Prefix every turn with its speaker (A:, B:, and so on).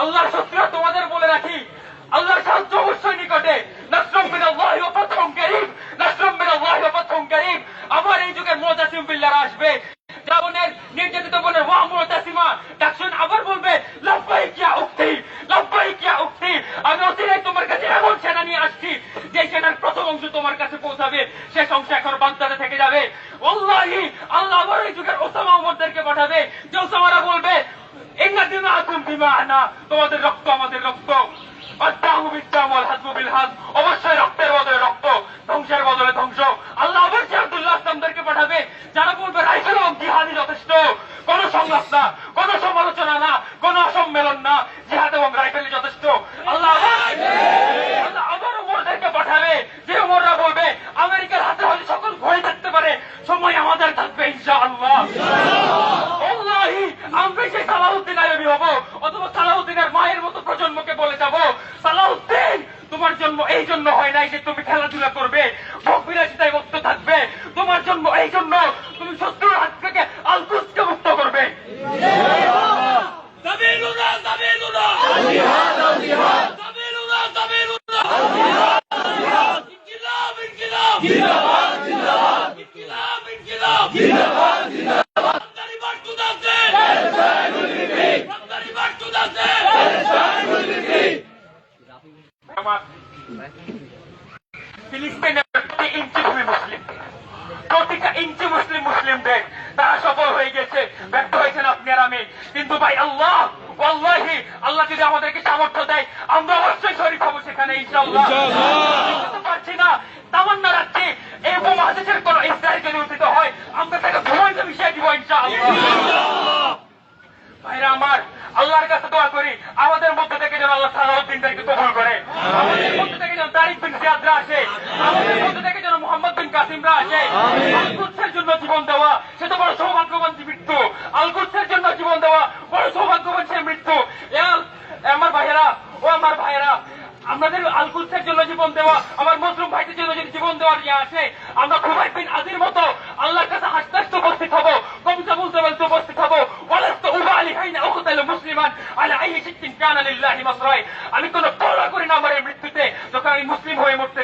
A: আল্লাহর শত্রুরা তোমাদের বলে রাখি, আল্লাহর সাহায্য অবশ্যই নিকটে। নাসরুম মিনাল্লাহি ওয়া ফাতহুন কারীব, নাসরুম মিনাল্লাহি ওয়া ফাতহুন কারীব। আমার এই যুগের মুতাসিম বিল্লাহরা আসবে, বোনের নির্যাতিত বোনের ওয়া মুতাসিমা ডাকছেন, আবার বলবে লাব্বাইক ইয়া উখতি, লাব্বাইক ইয়া উখতি। আমি অচিরেই তোমার কাছে এমন সেনা নিয়ে আসছি যে সেনার প্রথম অংশ তোমার কাছে পৌঁছাবে, শেষ অংশ এখন বাগদাদে থেকে যাবে। ওয়াল্লাহি আল্লাহ আবার এই যুগের ওসামা ওমরদেরকে পাঠাবে, যে ওসামারা বলবে ইন্না দিমাআকুম দিমাআনা, তোমাদের রক্ত আমাদের রক্ত। অবশ্যই রক্তের বদলে রক্ত, ধ্বংসের বদলে ধ্বংস। আল্লাহ আবার আব্দুল্লাহ আসলামদেরকে পাঠাবে, যারা বলবে রাইফেল এবং জিহাদি যথেষ্ট, কোন সংঘাত না, কোন সমালোচনা না, কোন সম্মেলন না, জিহাদ এবং রাইফেলই যথেষ্ট। আল্লাহ আবার ওমরদেরকে পাঠাবে, যে ওমররা বলবে আমেরিকার হাতে হয়তো সকল ঘড়ি থাকতে পারে, সময় আমাদের থাকবে ইনশাআল্লাহ। আমরা সেই সালাউদ্দিন আইয়ুবী হব, অথবা সালাউদ্দিনের মায়ের মতো প্রজন্মকে বলে যাব, সালাউদ্দিন তোমার জন্ম এই জন্য হয় নাই যে তুমি খেলাধুলা করবে, ভোগ বিলাসিতায় মুক্ত থাকবে। তোমার জন্ম এই জন্য তুমি শত্রুর হাত থেকে আল-কুদসকে মুক্ত করবে। সাবিলুনা সাবিলুনা জিহাদ জিহাদ, সাবিলুনা সাবিলুনা জিহাদ জিহাদ, ইনকিলাব ইনকিলাব জিন্দাবাদ জিন্দাবাদ, ইনকিলাব ইনকিলাব জিন্দাবাদ জিন্দাবাদ। ফিলিস্তিনের প্রতি ইঞ্চি ভূমি মুসলিম, প্রতিটা ইঞ্চি মুসলিম, মুসলিমদের তারা সফল হয়ে গেছে, ব্যর্থ হয়েছেন আপনি আর আমি। কিন্তু ভাই আল্লাহ, ওয়াল্লাহি আল্লাহ যদি আমাদেরকে সামর্থ্য দেয়, আমরা অবশ্যই শরীক হবো সেখানে ইনশাআল্লাহ। পারছি না, তামান্না রাখছি এই উপমহাদেশের কোন ইসরায়েল যদি উঠিত হয়, আমরা তাকে ভূমিতে মিশিয়ে দিব ইনশাআল্লাহ। ভাইরা আমার, আল্লাহর কাছে দোয়া করি আমাদের মধ্যে থেকে যেন আল্লাহ সালাউদ্দিনদেরকে কবুল করে, আমাদের মধ্যে থেকে যেন তারিক বিন জিয়াদরা আসে, আমাদের মধ্যে থেকে যেন মোহাম্মদ বিন কাসিমরা আসে। আল-কুদসের জন্য জীবন দেওয়া সে তো বড় সৌভাগ্যবান মৃত্যু, আল-কুদসের জন্য জীবন দেওয়া বড় সৌভাগ্যবান সে মৃত্যু। আমার ভাইয়েরা, ও আমার ভাইয়েরা, আমাদের আল-কুদসের জন্য জীবন দেওয়া, আমার মুসলিম ভাইদের জন্য যদি জীবন দেওয়ার ইয়ে আসে, আমরা খুবাইব বিন আদির মতো আল্লাহর কাছে হাসতে হাসতে উপস্থিত হবো, কবিতা বলতে বলতে উপস্থিত হবো। আমি কোন পরোয়া করি না আমার এই মৃত্যুতে, যখন আমি মুসলিম হয়ে মরতে